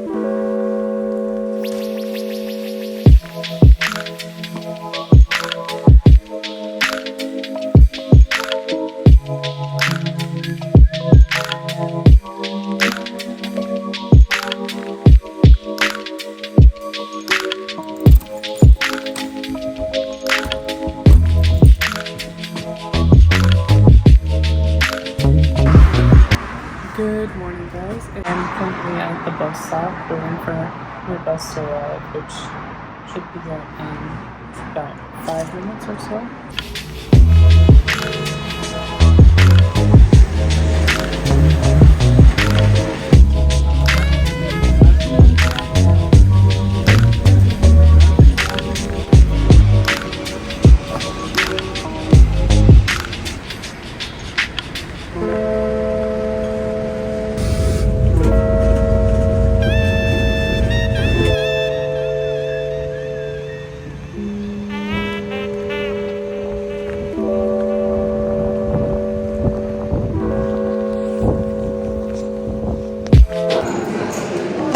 Good morning, guys. I'm currently at the bus stop waiting for my bus to arrive, which should be here in about 5 minutes or so.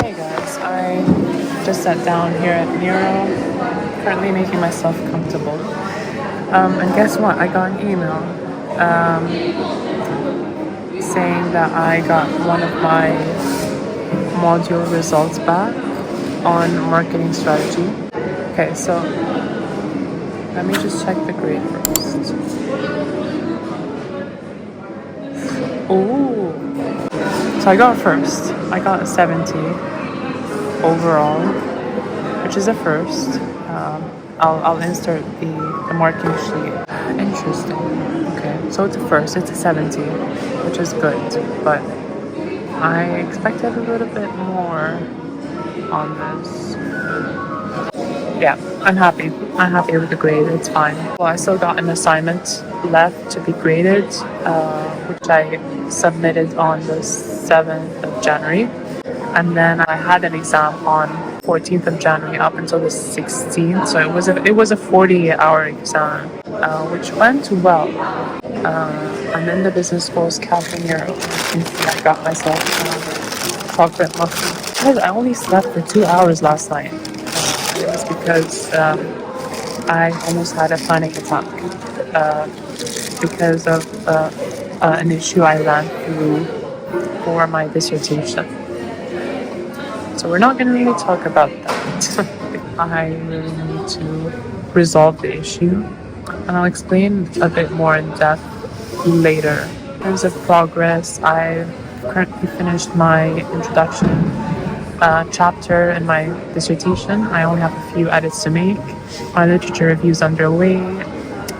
Hey guys, I just sat down here at Nero, currently making myself comfortable. And guess what? I got an email saying that I got one of my module results back on marketing strategy. Okay, so let me just check the grade first. Oh, so I got first. I got a 70 overall, which is a first. I'll insert the marking sheet. Interesting. Okay, so it's a first. It's a 70, which is good, but I expected a little bit more on this. Yeah, I'm happy. I'm happy with the grade. It's fine. Well, I still got an assignment left to be graded, which I submitted on the 7th of January. And then I had an exam on 14th of January up until the 16th. So it was a 40-hour exam, which went well. I'm in the business school's cafe here. I got myself chocolate muffin. Guys, I only slept for 2 hours last night. It was because I almost had a panic attack because of an issue I ran through for my dissertation. So we're not going to really talk about that. I really need to resolve the issue, and I'll explain a bit more in depth later. In terms of progress, I've currently finished my introduction chapter in my dissertation. I only have a few edits to make. My literature review is underway.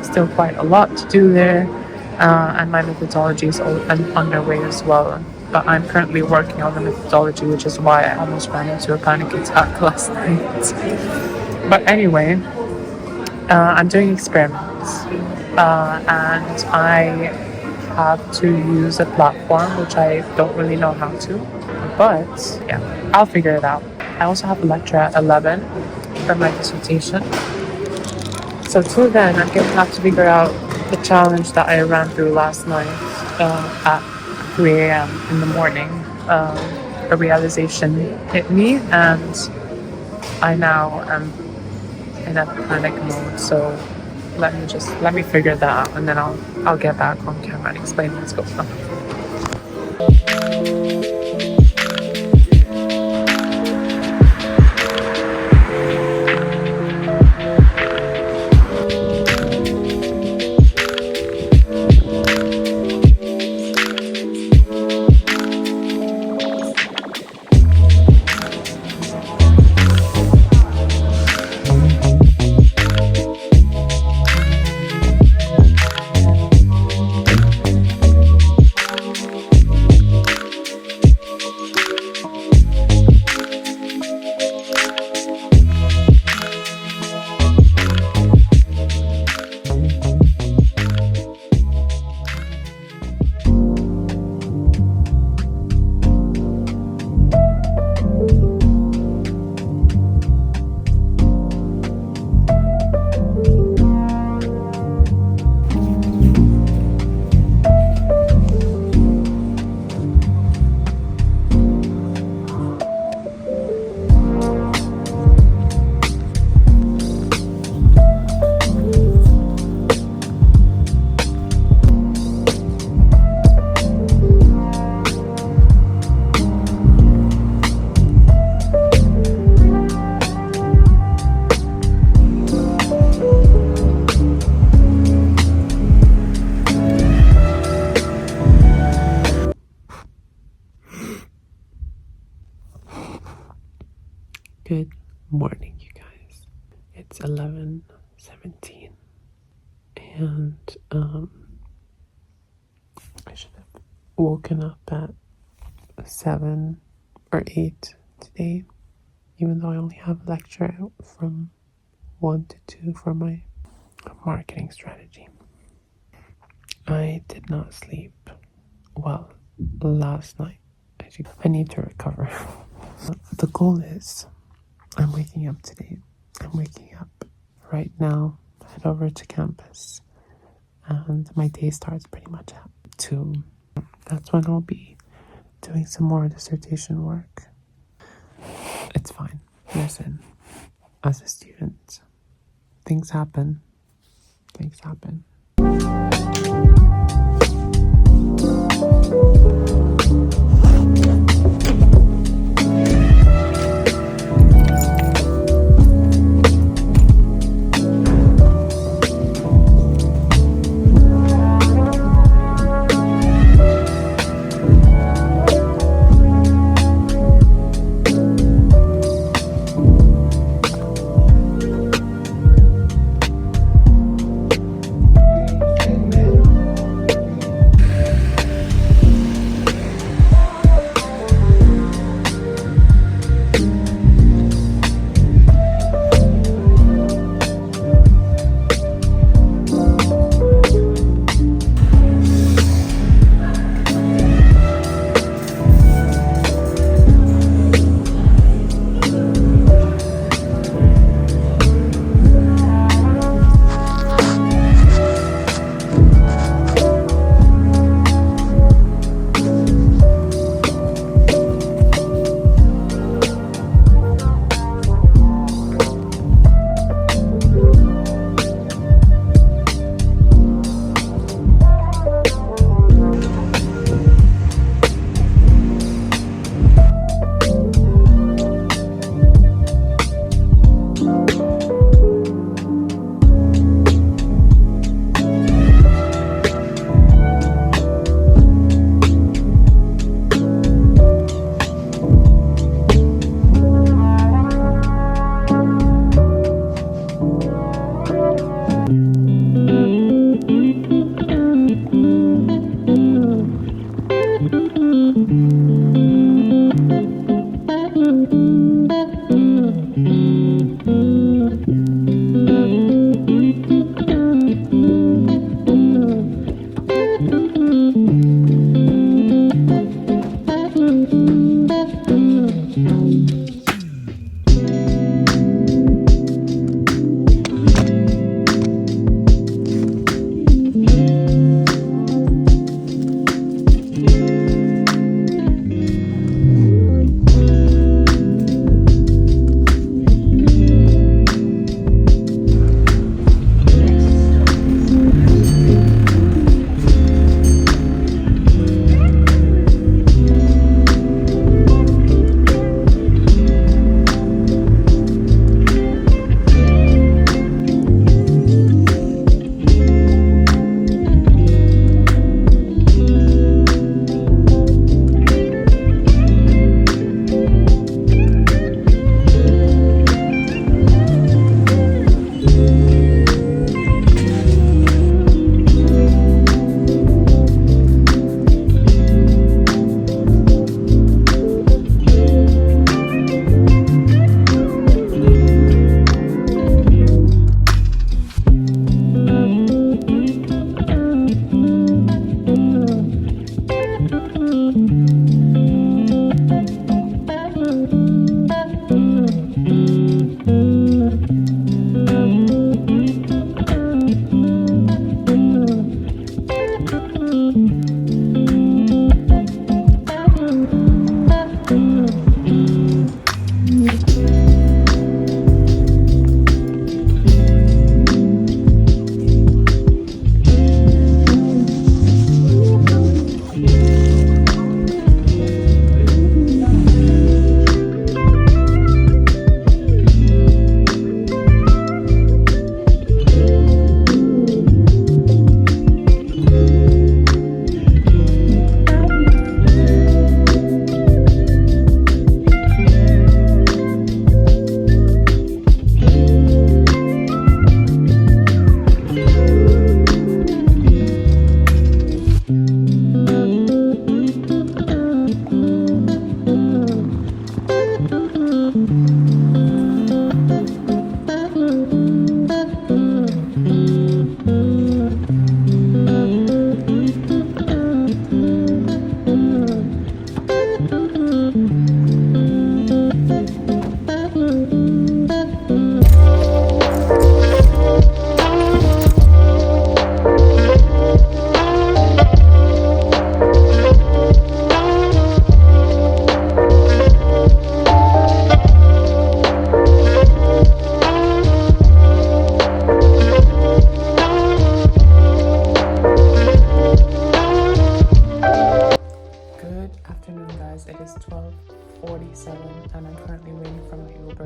Still quite a lot to do there, and my methodology is underway as well. But I'm currently working on the methodology, which is why I almost ran into a panic attack last night. But anyway, I'm doing experiments, and I have to use a platform which I don't really know how to. But yeah, I'll figure it out. I also have a lecture at 11 for my dissertation. So till then, I'm going to have to figure out the challenge that I ran through last night at 3 a.m. in the morning. A realization hit me, and I now am in a panic mode. So let me figure that out, and then I'll get back on camera and explain what's going on. Good morning, you guys. It's 11:17, and I should have woken up at 7 or 8 today, even though I only have a lecture from 1 to 2 for my marketing strategy. I did not sleep well last night. I need to recover. The goal is I'm waking up today. I'm waking up right now, head over to campus, and my day starts pretty much at 2. That's when I'll be doing some more dissertation work. It's fine. Listen, as a student, things happen. Things happen.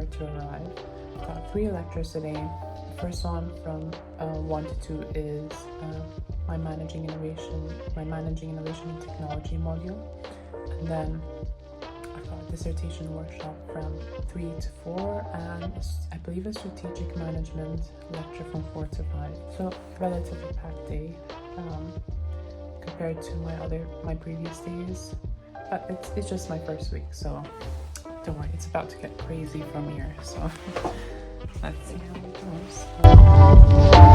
start to arrive. Got 3 lectures today. The first one from 1 to 2 is my managing innovation and technology module, and then I've got a dissertation workshop from 3 to 4, and I believe a strategic management lecture from 4 to 5. So relatively packed day compared to my previous days, but it's just my first week, so don't worry, it's about to get crazy from here. So let's see how it goes.